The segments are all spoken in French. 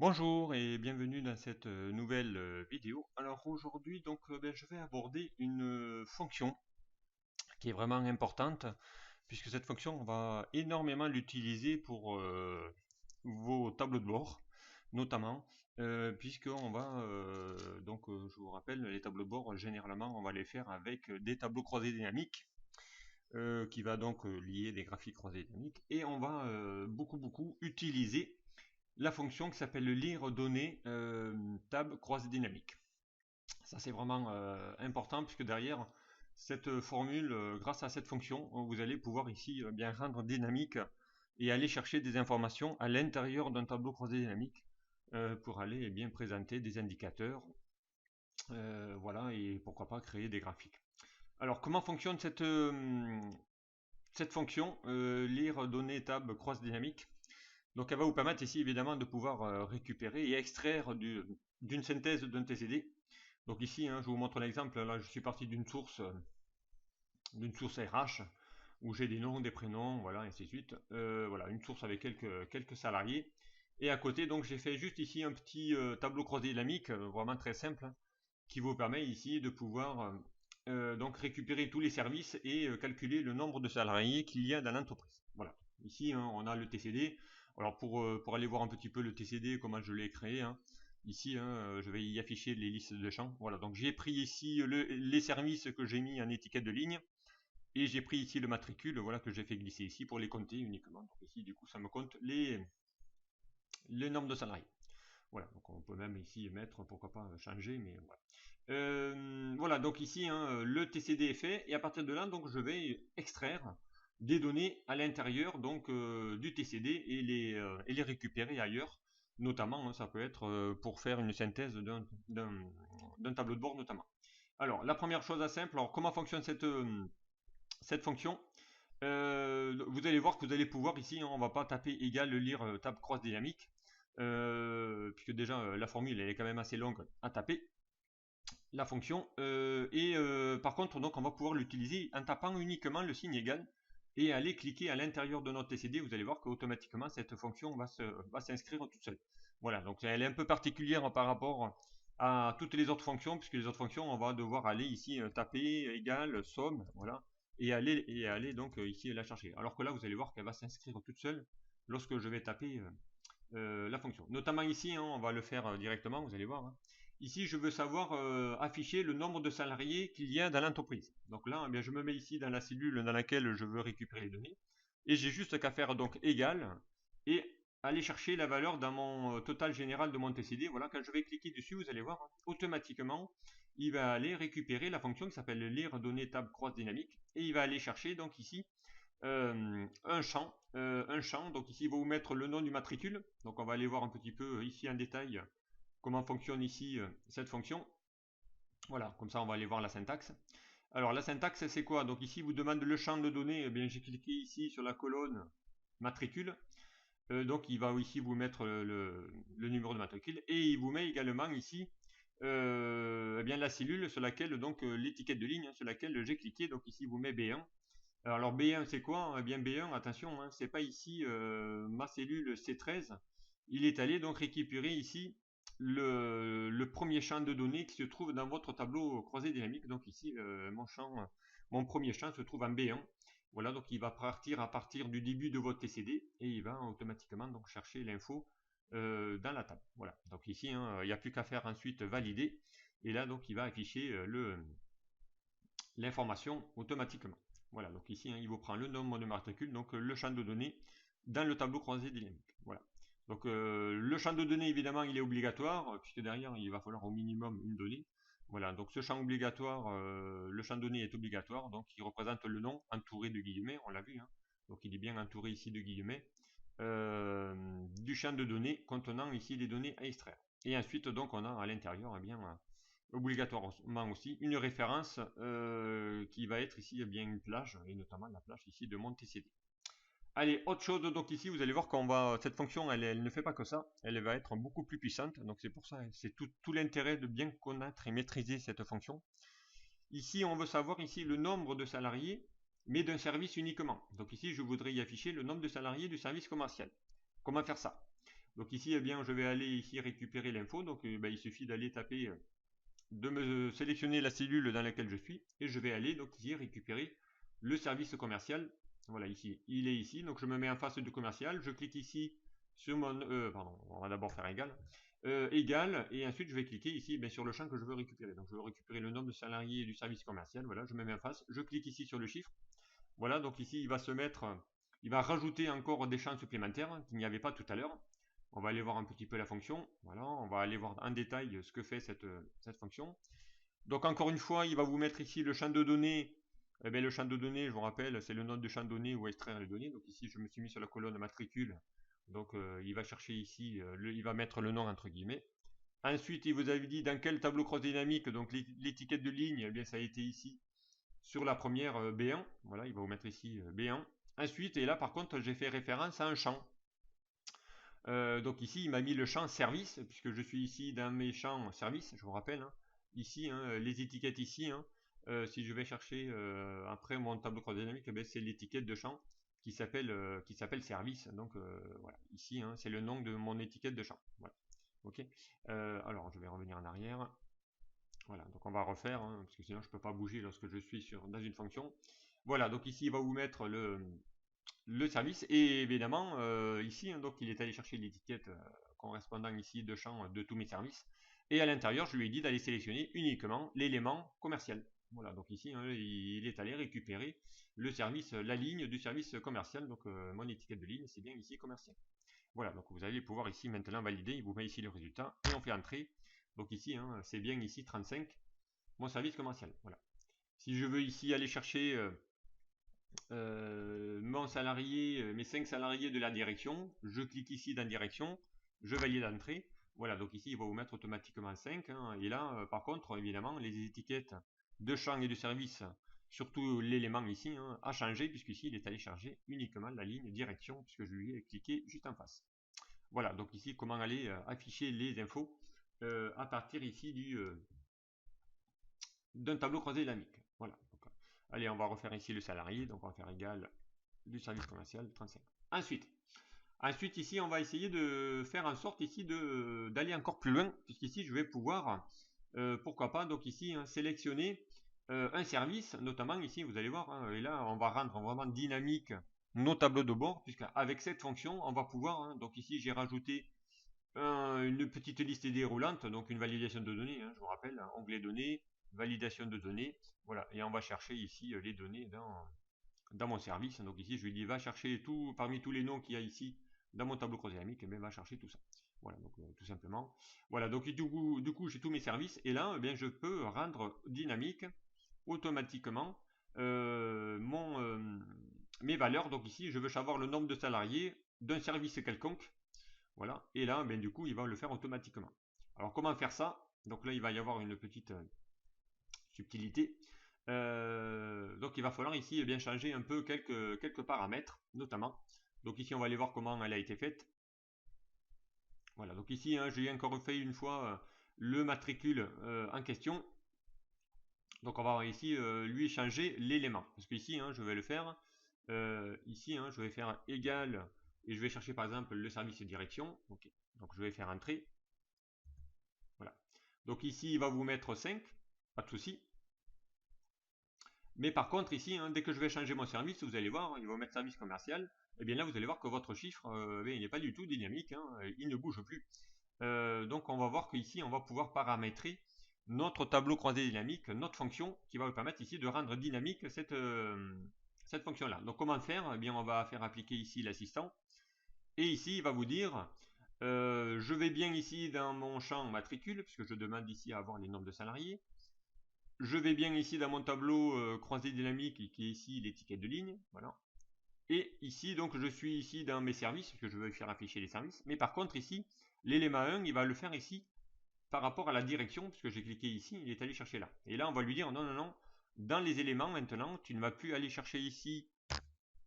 Bonjour et bienvenue dans cette nouvelle vidéo. Alors aujourd'hui je vais aborder une fonction qui est vraiment importante puisque cette fonction on va énormément l'utiliser pour vos tableaux de bord notamment puisque on va je vous rappelle les tableaux de bord généralement on va les faire avec des tableaux croisés dynamiques qui va donc lier des graphiques croisés dynamiques et on va beaucoup utiliser la fonction qui s'appelle le lire données tab croisée dynamique. Ça c'est vraiment important puisque derrière cette formule, grâce à cette fonction, vous allez pouvoir ici bien rendre dynamique et aller chercher des informations à l'intérieur d'un tableau croisé dynamique pour aller bien présenter des indicateurs, voilà, et pourquoi pas créer des graphiques. Alors comment fonctionne cette fonction lire données tab croise dynamique? Donc elle va vous permettre ici évidemment de pouvoir récupérer et extraire d'une synthèse d'un TCD. Donc ici, je vous montre l'exemple. Là, je suis parti d'une source RH où j'ai des noms, des prénoms, voilà, et ainsi de suite. Voilà, une source avec quelques salariés. Et à côté, donc j'ai fait juste ici un petit tableau croisé dynamique, vraiment très simple, hein, qui vous permet ici de pouvoir donc récupérer tous les services et calculer le nombre de salariés qu'il y a dans l'entreprise. Voilà. Ici, on a le TCD. Alors pour aller voir un petit peu le TCD, comment je l'ai créé, ici je vais y afficher les listes de champs. Voilà, donc j'ai pris ici les services que j'ai mis en étiquette de ligne et j'ai pris ici le matricule, voilà, que j'ai fait glisser ici pour les compter uniquement. Donc ici, du coup, ça me compte les nombres de salariés. Voilà, donc on peut même ici mettre, pourquoi pas changer, mais voilà. Voilà, donc ici, le TCD est fait, et à partir de là, donc je vais extraire des données à l'intérieur donc du TCD et les récupérer ailleurs. Notamment, ça peut être pour faire une synthèse d'un tableau de bord notamment. Alors, la première chose à simple, alors comment fonctionne cette fonction? Vous allez voir que vous allez pouvoir ici, on ne va pas taper égal lire tab cross dynamique, puisque déjà la formule elle est quand même assez longue à taper, la fonction, par contre donc on va pouvoir l'utiliser en tapant uniquement le signe égal et aller cliquer à l'intérieur de notre TCD. Vous allez voir qu'automatiquement cette fonction va s'inscrire toute seule. Voilà, donc elle est un peu particulière par rapport à toutes les autres fonctions, puisque les autres fonctions on va devoir aller ici taper égal somme, voilà, et aller donc ici la chercher. Alors que là vous allez voir qu'elle va s'inscrire toute seule lorsque je vais taper la fonction. Notamment ici, on va le faire directement, vous allez voir. Ici, je veux savoir afficher le nombre de salariés qu'il y a dans l'entreprise. Donc là, eh bien, je me mets ici dans la cellule dans laquelle je veux récupérer les données. Et j'ai juste qu'à faire donc égal et aller chercher la valeur dans mon total général de mon TCD. Voilà, quand je vais cliquer dessus, vous allez voir, automatiquement, il va aller récupérer la fonction qui s'appelle lire données tab cross dynamique. Et il va aller chercher donc ici un champ. Donc ici, il va vous mettre le nom du matricule. Donc on va aller voir un petit peu ici en détail comment fonctionne ici cette fonction. Voilà, comme ça on va aller voir la syntaxe. Alors la syntaxe c'est quoi? Donc ici, il vous demande le champ de données. Eh bien, j'ai cliqué ici sur la colonne matricule. Donc il va ici vous mettre le numéro de matricule et il vous met également ici eh bien, la cellule sur laquelle donc l'étiquette de ligne sur laquelle j'ai cliqué. Donc ici, il vous met B1. Alors B1 c'est quoi? Eh bien B1, attention, c'est pas ici ma cellule C13. Il est allé donc récupérer ici le premier champ de données qui se trouve dans votre tableau croisé dynamique. Donc ici mon premier champ se trouve en B1. Voilà, donc il va partir à partir du début de votre TCD et il va automatiquement donc chercher l'info dans la table. Voilà, donc ici il n'y a plus qu'à faire ensuite valider et là donc il va afficher l'information automatiquement. Voilà, donc ici, il vous prend le nombre de matricules, donc le champ de données dans le tableau croisé dynamique. Voilà. Donc le champ de données, évidemment, il est obligatoire, puisque derrière, il va falloir au minimum une donnée. Voilà, donc ce champ obligatoire, le champ de données est obligatoire, donc il représente le nom entouré de guillemets, on l'a vu, donc il est bien entouré ici de guillemets, du champ de données contenant ici les données à extraire. Et ensuite, donc, on a à l'intérieur, eh bien, obligatoirement aussi une référence qui va être ici bien une plage, et notamment la plage ici de mon TCD. Allez, autre chose, donc ici vous allez voir qu'on va, cette fonction elle ne fait pas que ça, elle va être beaucoup plus puissante, donc c'est pour ça, c'est tout l'intérêt de bien connaître et maîtriser cette fonction. Ici on veut savoir ici le nombre de salariés, mais d'un service uniquement. Donc ici je voudrais y afficher le nombre de salariés du service commercial. Comment faire ça? Donc ici, eh bien, je vais aller ici récupérer l'info. Donc il suffit d'aller taper, de me sélectionner la cellule dans laquelle je suis, et je vais aller donc ici récupérer le service commercial. Voilà, ici, il est ici. Donc je me mets en face du commercial. Je clique ici sur mon... pardon, on va d'abord faire égal. Égal, et ensuite je vais cliquer ici sur le champ que je veux récupérer. Donc je veux récupérer le nombre de salariés du service commercial. Voilà, je me mets en face. Je clique ici sur le chiffre. Voilà, donc ici il va se mettre... Il va rajouter encore des champs supplémentaires qu'il n'y avait pas tout à l'heure. On va aller voir un petit peu la fonction. Voilà, on va aller voir en détail ce que fait cette fonction. Donc encore une fois, il va vous mettre ici le champ de données. Le champ de données, je vous rappelle, c'est le nom de champ de données où extraire les données. Donc ici, je me suis mis sur la colonne matricule. Donc il va chercher ici, il va mettre le nom entre guillemets. Ensuite, il vous avait dit dans quel tableau cross dynamique, donc l'étiquette de ligne, eh bien ça a été ici sur la première B1. Voilà, il va vous mettre ici B1. Ensuite, et là par contre, j'ai fait référence à un champ. Donc ici, il m'a mis le champ service, puisque je suis ici dans mes champs service, je vous rappelle. Ici, les étiquettes ici, si je vais chercher après mon tableau cross dynamique, c'est l'étiquette de champ qui s'appelle service. Donc voilà, ici, c'est le nom de mon étiquette de champ. Voilà. Ok. Alors, je vais revenir en arrière. Voilà, donc on va refaire, parce que sinon je ne peux pas bouger lorsque je suis dans une fonction. Voilà, donc ici, il va vous mettre le service, et évidemment ici donc il est allé chercher l'étiquette correspondant ici de champ de tous mes services, et à l'intérieur je lui ai dit d'aller sélectionner uniquement l'élément commercial. Voilà, donc ici il est allé récupérer le service, la ligne du service commercial. Donc mon étiquette de ligne, c'est bien ici commercial. Voilà, donc vous allez pouvoir ici maintenant valider. Il vous met ici le résultat et on fait entrer. Donc ici c'est bien ici 35, mon service commercial. Voilà, si je veux ici aller chercher mon salarié, mes 5 salariés de la direction, je clique ici dans direction, je valide entrée. Voilà, donc ici il va vous mettre automatiquement 5, et là par contre évidemment les étiquettes de champ et de service, surtout l'élément ici, a changé, puisqu'ici il est allé charger uniquement la ligne direction, puisque je lui ai cliqué juste en face. Voilà, donc ici comment aller afficher les infos à partir ici d'un tableau croisé dynamique. Voilà. Donc, allez, on va refaire ici le salarié. Donc on va faire égal du service commercial 35. Ensuite ici, on va essayer de faire en sorte ici d'aller encore plus loin, puisqu'ici je vais pouvoir, pourquoi pas, donc ici sélectionner un service, notamment ici vous allez voir, et là on va rendre vraiment dynamique nos tableaux de bord, puisqu'avec cette fonction on va pouvoir, donc ici j'ai rajouté une petite liste déroulante, donc une validation de données, je vous rappelle, onglet données, validation de données, voilà, et on va chercher ici les données dans mon service. Donc ici je lui dis va chercher tout parmi tous les noms qu'il y a ici dans mon tableau croisé dynamique, et bien va chercher tout ça. Voilà, donc tout simplement. Voilà, donc du coup j'ai tous mes services, et là bien je peux rendre dynamique automatiquement mes valeurs. Donc ici je veux savoir le nombre de salariés d'un service quelconque. Voilà, et là du coup il va le faire automatiquement. Alors comment faire ça? Donc là il va y avoir une petite subtilité. Donc il va falloir ici bien changer un peu quelques paramètres, notamment. Donc ici on va aller voir comment elle a été faite. Voilà, donc ici j'ai encore fait une fois le matricule en question. Donc on va ici lui changer l'élément, parce que ici je vais le faire ici je vais faire égal, et je vais chercher par exemple le service de direction. Okay. Donc je vais faire entrer. Voilà, donc ici il va vous mettre 5, pas de souci. Mais par contre ici, dès que je vais changer mon service, vous allez voir, il va mettre service commercial, et bien là vous allez voir que votre chiffre, il n'est pas du tout dynamique, il ne bouge plus. Donc on va voir qu'ici on va pouvoir paramétrer notre tableau croisé dynamique, notre fonction, qui va vous permettre ici de rendre dynamique cette fonction là. Donc comment faire? Eh bien on va faire appliquer ici l'assistant, et ici il va vous dire je vais bien ici dans mon champ matricule, puisque je demande ici à avoir les nombres de salariés. Je vais bien ici dans mon tableau croisé dynamique, qui est ici l'étiquette de ligne. Voilà. Et ici, donc, je suis ici dans mes services, parce que je veux faire afficher les services. Mais par contre, ici, l'élément 1, il va le faire ici par rapport à la direction, puisque j'ai cliqué ici, il est allé chercher là. Et là, on va lui dire non, non, non. Dans les éléments, maintenant, tu ne vas plus aller chercher ici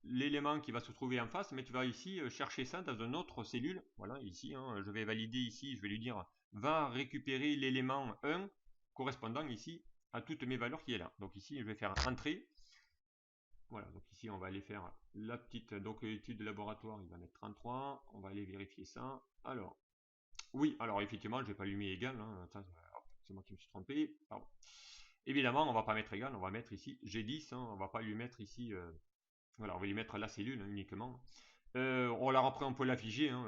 l'élément qui va se trouver en face, mais tu vas ici chercher ça dans une autre cellule. Voilà, ici, je vais valider ici, je vais lui dire va récupérer l'élément 1 correspondant ici à toutes mes valeurs qui est là. Donc ici je vais faire entrer. Voilà, donc ici on va aller faire la petite donc étude de laboratoire, il va mettre 33, on va aller vérifier ça. Alors, oui, alors effectivement, je vais pas lui mettre égal, hein. C'est moi qui me suis trompé, pardon. Évidemment, on va pas mettre égal, on va mettre ici G10, hein, on va pas lui mettre ici, voilà, on va lui mettre la cellule hein, uniquement. Après, on peut l'afficher, hein,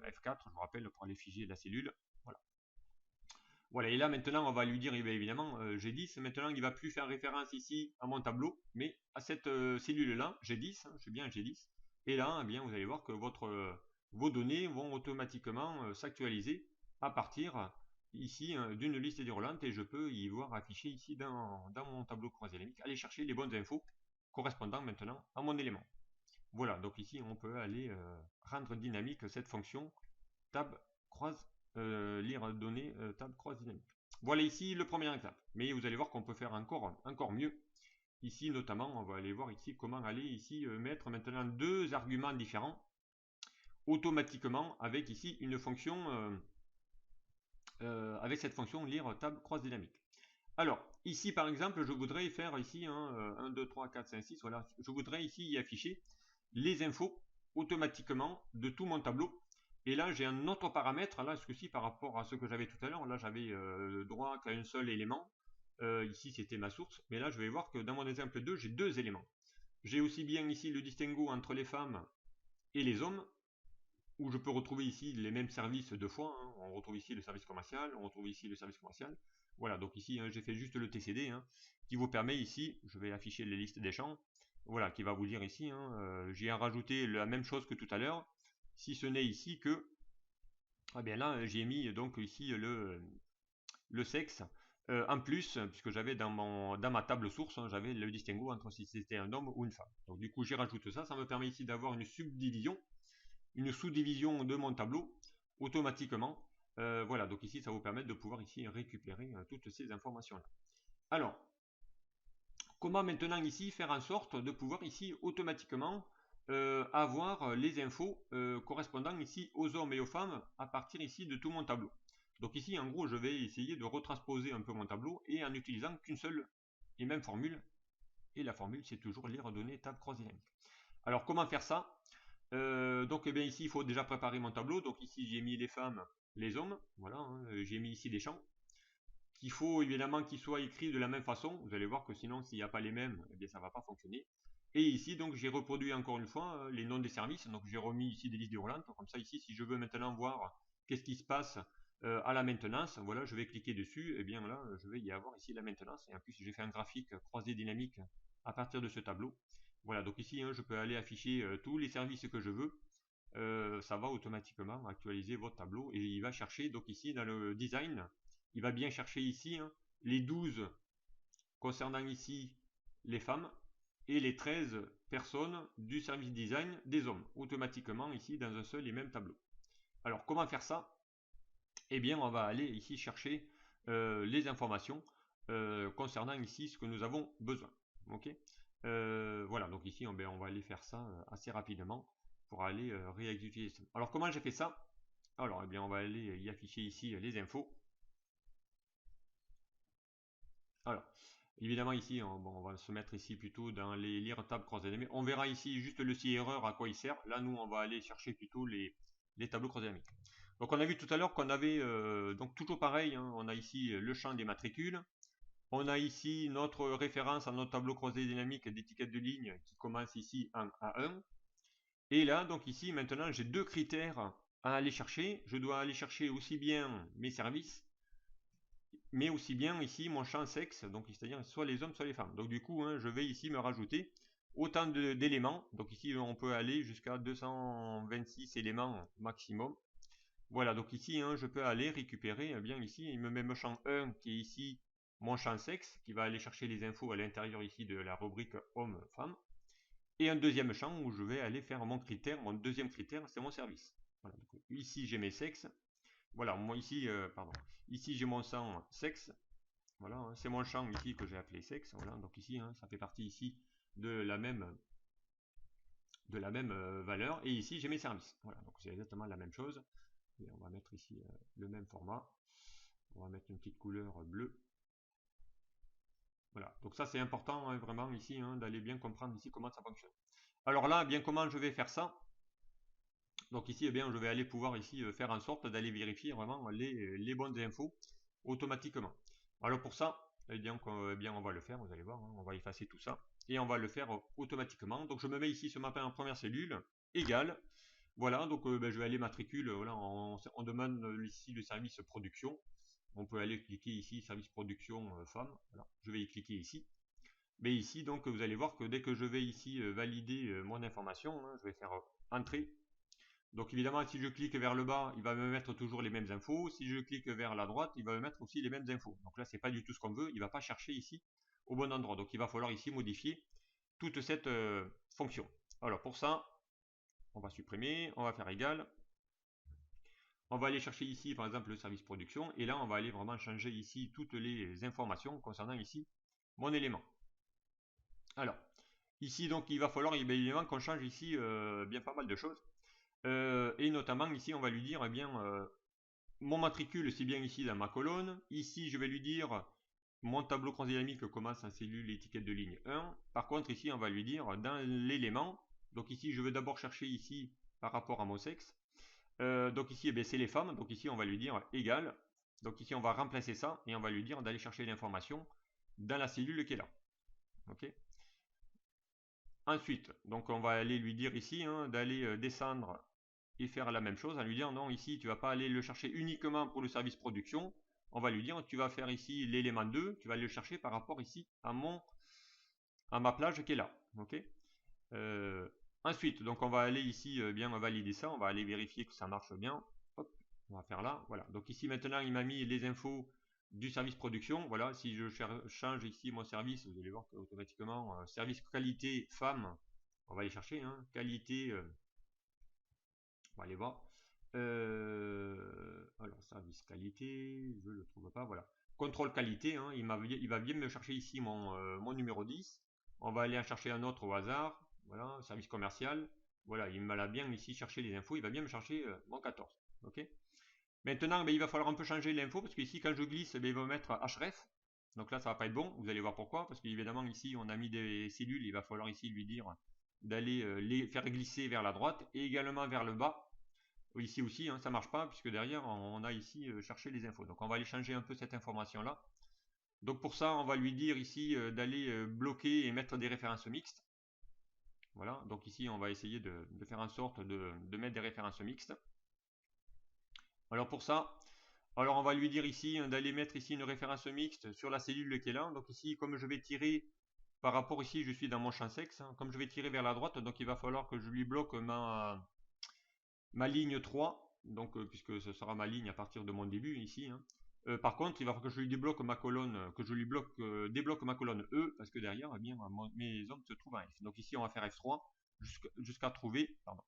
F4, je vous rappelle, pour aller figer la cellule. Voilà. Voilà, et là maintenant on va lui dire, évidemment, G10, maintenant il va plus faire référence ici à mon tableau, mais à cette cellule-là, G10, hein, je suis bien G10, et là, eh bien, vous allez voir que vos données vont automatiquement s'actualiser à partir ici d'une liste déroulante, et je peux y voir affiché ici dans mon tableau croisé dynamique, aller chercher les bonnes infos correspondant maintenant à mon élément. Voilà, donc ici on peut aller rendre dynamique cette fonction tab croise lire données tab croise dynamique. Voilà ici le premier exemple. Mais vous allez voir qu'on peut faire encore mieux. Ici notamment, on va aller voir ici comment aller ici mettre maintenant deux arguments différents automatiquement avec ici une fonction avec cette fonction lire tab croise dynamique. Alors, ici par exemple, je voudrais faire ici 1, 2, 3, 4, 5, 6, voilà. Je voudrais ici y afficher les infos automatiquement de tout mon tableau. Et là, j'ai un autre paramètre, là, ce ci par rapport à ce que j'avais tout à l'heure. Là, j'avais droit qu'à un seul élément. Ici, c'était ma source. Mais là, je vais voir que dans mon exemple 2, j'ai deux éléments. J'ai aussi bien ici le distinguo entre les femmes et les hommes, où je peux retrouver ici les mêmes services deux fois, hein. On retrouve ici le service commercial, on retrouve ici le service commercial. Voilà, donc ici hein, j'ai fait juste le TCD hein, qui vous permet ici, je vais afficher les listes des champs, voilà, qui va vous dire ici, hein, j'ai rajouté la même chose que tout à l'heure, si ce n'est ici que, eh bien là j'ai mis donc ici le sexe, en plus, puisque j'avais dans ma table source, hein, j'avais le distinguo entre si c'était un homme ou une femme. Donc du coup j'y rajoute ça, ça me permet ici d'avoir une sous-division de mon tableau automatiquement. Voilà, donc ici, ça vous permet de pouvoir ici récupérer toutes ces informations-là. Alors, comment maintenant ici faire en sorte de pouvoir ici automatiquement avoir les infos correspondant ici aux hommes et aux femmes à partir ici de tout mon tableau. Donc ici, en gros, je vais essayer de retransposer un peu mon tableau et en utilisant qu'une seule et même formule. Et la formule, c'est toujours lire données tab cross dynamique. Alors, comment faire ça? Donc eh bien, ici il faut déjà préparer mon tableau. Donc ici j'ai mis les femmes, les hommes, voilà, hein, j'ai mis ici des champs qu'il faut évidemment qu'ils soient écrits de la même façon. Vous allez voir que sinon s'il n'y a pas les mêmes, eh bien ça va pas fonctionner. Et ici donc j'ai reproduit encore une fois les noms des services. Donc j'ai remis ici des listes déroulantes. Comme ça ici si je veux maintenant voir qu'est-ce qui se passe à la maintenance, voilà, je vais cliquer dessus, et bien là je vais y avoir ici la maintenance. Et en plus j'ai fait un graphique croisé dynamique à partir de ce tableau. Voilà, donc ici hein, je peux aller afficher tous les services que je veux. Ça va automatiquement actualiser votre tableau et il va chercher, donc ici dans le design, il va bien chercher ici hein, les 12 concernant ici les femmes et les 13 personnes du service design des hommes, automatiquement ici dans un seul et même tableau. Alors comment faire ça? Eh bien on va aller ici chercher les informations concernant ici ce que nous avons besoin. Ok, voilà, donc ici on va aller faire ça assez rapidement pour aller réexécuter ça. Alors comment j'ai fait ça? Alors eh bien on va aller y afficher ici les infos. Alors évidemment ici on va se mettre ici plutôt dans les lire tab croisés. Mais on verra ici juste le si erreur à quoi il sert. Là nous on va aller chercher plutôt les tableaux croisés dynamiques. Donc on a vu tout à l'heure qu'on avait donc toujours pareil, hein, on a ici le champ des matricules. On a ici notre référence à notre tableau croisé dynamique d'étiquette de ligne qui commence ici en A1. Et là, donc ici, maintenant, j'ai deux critères à aller chercher. Je dois aller chercher aussi bien mes services, mais aussi bien ici mon champ sexe, donc c'est-à-dire soit les hommes, soit les femmes. Donc du coup, hein, je vais ici me rajouter autant d'éléments. Donc ici, on peut aller jusqu'à 226 éléments maximum. Voilà, donc ici, hein, je peux aller récupérer, bien ici, il me met mon champ 1 qui est ici mon champ sexe, qui va aller chercher les infos à l'intérieur ici de la rubrique homme-femme. Et un deuxième champ où je vais aller faire mon deuxième critère, c'est mon service. Voilà, donc ici j'ai mes sexes. Voilà, moi ici, pardon, ici j'ai mon champ sexe. Voilà, hein, c'est mon champ ici que j'ai appelé sexe. Voilà, donc ici, hein, ça fait partie ici de la même valeur. Et ici j'ai mes services. Voilà, donc c'est exactement la même chose. Et on va mettre ici le même format. On va mettre une petite couleur bleue. Voilà, donc ça c'est important hein, vraiment ici, hein, d'aller bien comprendre ici comment ça fonctionne. Alors là, bien comment je vais faire ça? Donc ici, eh bien, je vais aller pouvoir ici faire en sorte d'aller vérifier vraiment les bonnes infos automatiquement. Alors pour ça, eh bien, on va le faire, vous allez voir, hein, on va effacer tout ça, et on va le faire automatiquement. Donc je me mets ici ce mapping en première cellule, égal, voilà, donc ben, je vais aller matricule, voilà, on demande ici le service production, on peut aller cliquer ici, service production femme, voilà, je vais y cliquer ici. Mais ici, donc, vous allez voir que dès que je vais ici valider mon information, hein, je vais faire entrée. Donc évidemment, si je clique vers le bas, il va me mettre toujours les mêmes infos. Si je clique vers la droite, il va me mettre aussi les mêmes infos. Donc là, c'est pas du tout ce qu'on veut. Il ne va pas chercher ici au bon endroit. Donc il va falloir ici modifier toute cette fonction. Alors pour ça, on va supprimer, on va faire égal. On va aller chercher ici, par exemple, le service production. Et là, on va aller vraiment changer ici toutes les informations concernant ici mon élément. Alors, ici, donc, il va falloir évidemment qu'on change ici bien pas mal de choses. Et notamment, ici, on va lui dire, eh bien, mon matricule, c'est bien ici dans ma colonne. Ici, je vais lui dire, mon tableau croisé-dynamique commence en cellule étiquette de ligne 1. Par contre, ici, on va lui dire, dans l'élément, donc ici, je vais d'abord chercher ici par rapport à mon sexe. Donc ici, eh c'est les femmes. Donc ici, on va lui dire égal. Donc ici, on va remplacer ça et on va lui dire d'aller chercher l'information dans la cellule qui est là. Ok. Ensuite, donc on va aller lui dire ici hein, d'aller descendre et faire la même chose, en lui disant non, ici tu vas pas aller le chercher uniquement pour le service production, on va lui dire tu vas faire ici l'élément 2, tu vas aller le chercher par rapport ici à ma plage qui est là. Ok. Euh, Ensuite, donc on va aller ici bien valider ça, on va aller vérifier que ça marche bien. Hop, on va faire là, voilà. Donc ici maintenant il m'a mis les infos du service production. Voilà, si je change ici mon service, vous allez voir qu'automatiquement, service qualité femme, on va aller chercher, hein, qualité, on va aller voir. Alors, service qualité, je ne le trouve pas, voilà. Contrôle qualité, hein, il va bien me chercher ici mon numéro 10. On va aller en chercher un autre au hasard, voilà, service commercial. Voilà, il m'a bien ici cherché les infos, il va bien me chercher mon 14. Ok. Maintenant, ben, il va falloir un peu changer l'info parce qu'ici, quand je glisse, ben, il va mettre href. Donc là, ça va pas être bon. Vous allez voir pourquoi. Parce qu'évidemment, ici, on a mis des cellules. Il va falloir ici lui dire d'aller les faire glisser vers la droite et également vers le bas. Ici aussi, hein, ça marche pas puisque derrière, on a ici cherché les infos. Donc on va aller changer un peu cette information-là. Donc pour ça, on va lui dire ici d'aller bloquer et mettre des références mixtes. Voilà. Donc ici, on va essayer de faire en sorte de mettre des références mixtes. Alors pour ça, alors on va lui dire ici d'aller mettre ici une référence mixte sur la cellule qui est là. Donc ici, comme je vais tirer par rapport ici, je suis dans mon champ sexe. Hein, comme je vais tirer vers la droite, donc il va falloir que je lui bloque ma ligne 3. Donc puisque ce sera ma ligne à partir de mon début ici. Hein. Par contre, il va falloir que je lui débloque ma colonne, que je lui débloque ma colonne E, parce que derrière, eh bien, mes hommes se trouvent en F. Donc ici, on va faire F3 jusqu'à trouver, pardon,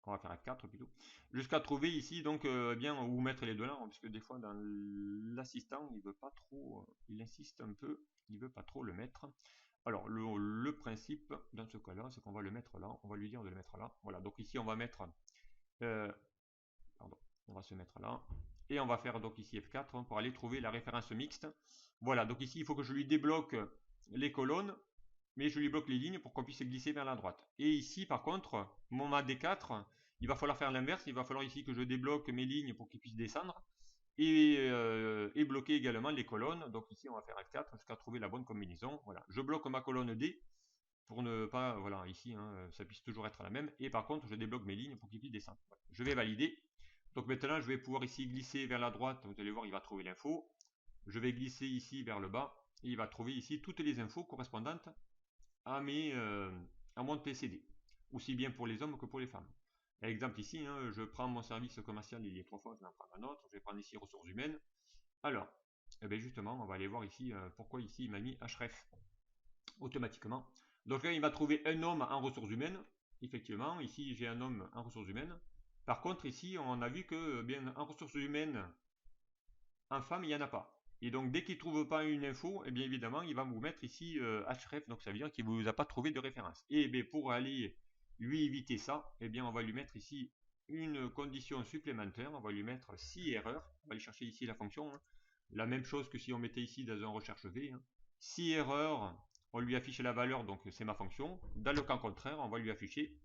on va faire F4 plutôt, jusqu'à trouver ici donc bien où mettre les $, puisque des fois dans l'assistant il veut pas trop, il insiste un peu, il veut pas trop le mettre. Alors le principe dans ce cas là c'est qu'on va le mettre là, on va lui dire de le mettre là, voilà. Donc ici on va mettre pardon, on va se mettre là et on va faire donc ici F4 pour aller trouver la référence mixte. Voilà, donc ici il faut que je lui débloque les colonnes, mais je lui bloque les lignes pour qu'on puisse glisser vers la droite. Et ici, par contre, mon AD4, il va falloir faire l'inverse. Il va falloir ici que je débloque mes lignes pour qu'il puisse descendre et bloquer également les colonnes. Donc ici, on va faire F4 jusqu'à trouver la bonne combinaison. Voilà, je bloque ma colonne D pour ne pas, voilà, ici, hein, ça puisse toujours être la même. Et par contre, je débloque mes lignes pour qu'il puisse descendre. Voilà. Je vais valider. Donc maintenant, je vais pouvoir ici glisser vers la droite. Vous allez voir, il va trouver l'info. Je vais glisser ici vers le bas. Et il va trouver ici toutes les infos correspondantes à mon TCD, aussi bien pour les hommes que pour les femmes. Exemple ici, hein, je prends mon service commercial, il y a 3 fois, je vais en prendre un autre, je vais prendre ici ressources humaines. Alors, eh bien justement, on va aller voir ici pourquoi ici il m'a mis href automatiquement. Donc là, il m'a trouvé un homme en ressources humaines. Effectivement, ici j'ai un homme en ressources humaines. Par contre, ici, on a vu que bien en ressources humaines, en femme, il n'y en a pas. Et donc, dès qu'il ne trouve pas une info, eh bien évidemment, il va vous mettre ici href, donc ça veut dire qu'il ne vous a pas trouvé de référence. Et bien, pour aller lui éviter ça, eh bien, on va lui mettre ici une condition supplémentaire, on va lui mettre si erreur, on va aller chercher ici la fonction, hein. La même chose que si on mettait ici dans un recherche V, hein. Si erreur, on lui affiche la valeur, donc c'est ma fonction. Dans le cas contraire, on va lui afficher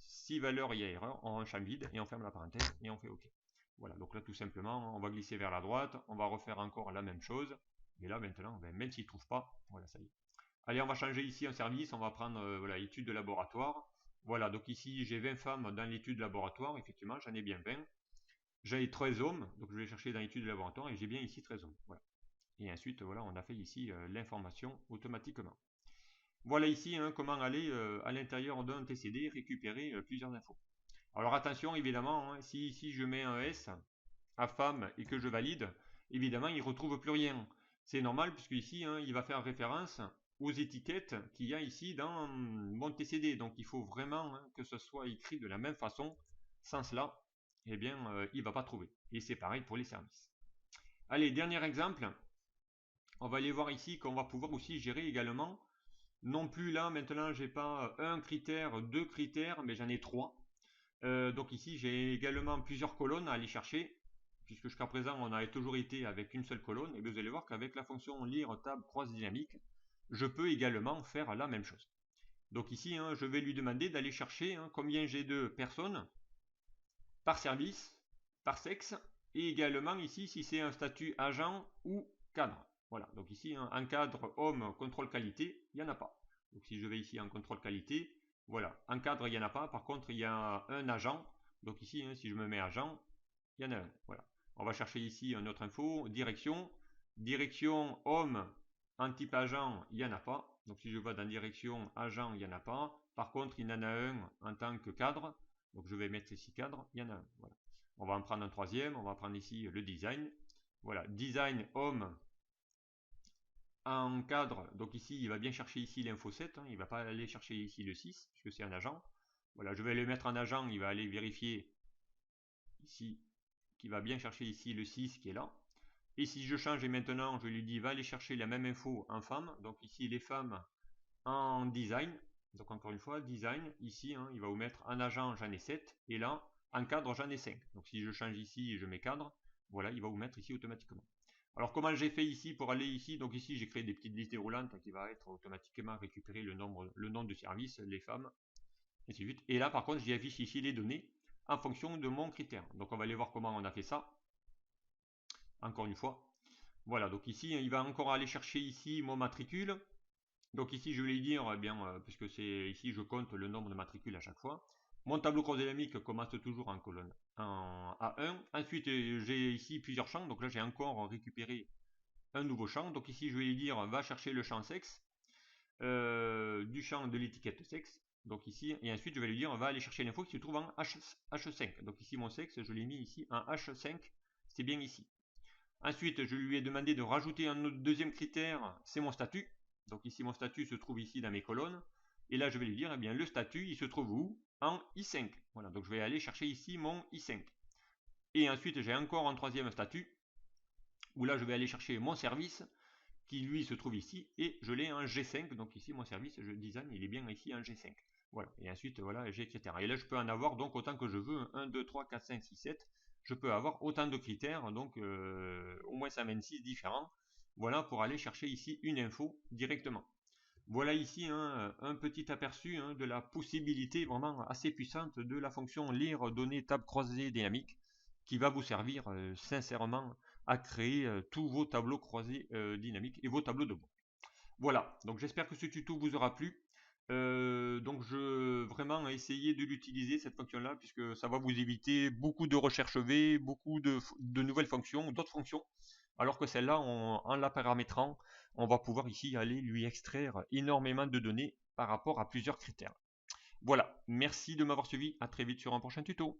si valeur il y a erreur, on rend un champ vide et on ferme la parenthèse et on fait OK. Voilà, donc là tout simplement, on va glisser vers la droite, on va refaire encore la même chose. Et là maintenant, ben, même s'il ne trouve pas, voilà, ça y est. Allez, on va changer ici un service, on va prendre voilà, étude de laboratoire. Voilà, donc ici j'ai 20 femmes dans l'étude laboratoire, effectivement j'en ai bien 20. J'ai 13 hommes, donc je vais chercher dans l'étude de laboratoire et j'ai bien ici 13 hommes. Voilà. Et ensuite, voilà, on a fait ici l'information automatiquement. Voilà ici hein, comment aller à l'intérieur d'un TCD récupérer plusieurs infos. Alors attention, évidemment, hein, si ici je mets un S à femme et que je valide, évidemment, il ne retrouve plus rien. C'est normal puisque ici, hein, il va faire référence aux étiquettes qu'il y a ici dans mon TCD. Donc il faut vraiment hein, que ce soit écrit de la même façon. Sans cela, eh bien, il ne va pas trouver. Et c'est pareil pour les services. Allez, dernier exemple. On va aller voir ici qu'on va pouvoir aussi gérer également. Non plus là, maintenant, j'ai pas un critère, deux critères, mais j'en ai trois. Donc ici, j'ai également plusieurs colonnes à aller chercher, puisque jusqu'à présent, on avait toujours été avec une seule colonne. Et vous allez voir qu'avec la fonction lire tab croise dynamique, je peux également faire la même chose. Donc ici, hein, je vais lui demander d'aller chercher hein, combien j'ai de personnes par service, par sexe, et également ici, si c'est un statut agent ou cadre. Voilà, donc ici, hein, un cadre homme contrôle qualité, il n'y en a pas. Donc si je vais ici en contrôle qualité, voilà, un cadre, il n'y en a pas. Par contre, il y a un agent. Donc ici, hein, si je me mets agent, il y en a un. Voilà. On va chercher ici une autre info, direction. Direction homme en type agent, il n'y en a pas. Donc si je vais dans direction agent, il n'y en a pas. Par contre, il y en a un en tant que cadre. Donc je vais mettre ici cadre, il y en a un. Voilà. On va en prendre un troisième, on va prendre ici le design. Voilà, design homme en cadre, donc ici il va bien chercher ici l'info 7, hein, il ne va pas aller chercher ici le 6, puisque c'est un agent. Voilà, je vais le mettre en agent, il va aller vérifier ici, qu'il va bien chercher ici le 6 qui est là. Et si je change et maintenant je lui dis va aller chercher la même info en femme, donc ici les femmes en design, donc encore une fois design, ici hein, il va vous mettre en agent j'en ai 7, et là en cadre j'en ai 5. Donc si je change ici et je mets cadre, voilà il va vous mettre ici automatiquement. Alors comment j'ai fait ici pour aller ici? Donc ici j'ai créé des petites listes roulantes qui va être automatiquement récupérer le nom de service, les femmes, et ainsi de suite. Et là par contre j'y affiche ici les données en fonction de mon critère. Donc on va aller voir comment on a fait ça. Encore une fois. Voilà, donc ici il va encore aller chercher ici mon matricule. Donc ici je vais lui dire, eh bien, puisque c'est ici je compte le nombre de matricules à chaque fois. Mon tableau croisé dynamique commence toujours en colonne en A1. Ensuite j'ai ici plusieurs champs, donc là j'ai encore récupéré un nouveau champ. Donc ici je vais lui dire va chercher le champ sexe du champ de l'étiquette sexe. Donc ici, et ensuite je vais lui dire va aller chercher l'info qui se trouve en H5. Donc ici mon sexe, je l'ai mis ici en H5, c'est bien ici. Ensuite je lui ai demandé de rajouter un autre deuxième critère, c'est mon statut. Donc ici mon statut se trouve ici dans mes colonnes. Et là je vais lui dire, eh bien le statut il se trouve où? En I5. Voilà, donc je vais aller chercher ici mon I5. Et ensuite j'ai encore un troisième statut, où là je vais aller chercher mon service, qui lui se trouve ici, et je l'ai en G5, donc ici mon service, je design, il est bien ici en G5. Voilà, et ensuite voilà, G, etc. Et là je peux en avoir donc autant que je veux, 1, 2, 3, 4, 5, 6, 7, je peux avoir autant de critères, donc au moins 126 différents, voilà, pour aller chercher ici une info directement. Voilà ici hein, un petit aperçu hein, de la possibilité vraiment assez puissante de la fonction lire données table croisée dynamique, qui va vous servir sincèrement à créer tous vos tableaux croisés dynamiques et vos tableaux de bord. Voilà, donc j'espère que ce tuto vous aura plu. Donc je vraiment essayer de l'utiliser cette fonction là, puisque ça va vous éviter beaucoup de recherches V, beaucoup de nouvelles fonctions, d'autres fonctions, alors que celle-là, en la paramétrant, on va pouvoir ici aller lui extraire énormément de données par rapport à plusieurs critères. Voilà, merci de m'avoir suivi, à très vite sur un prochain tuto.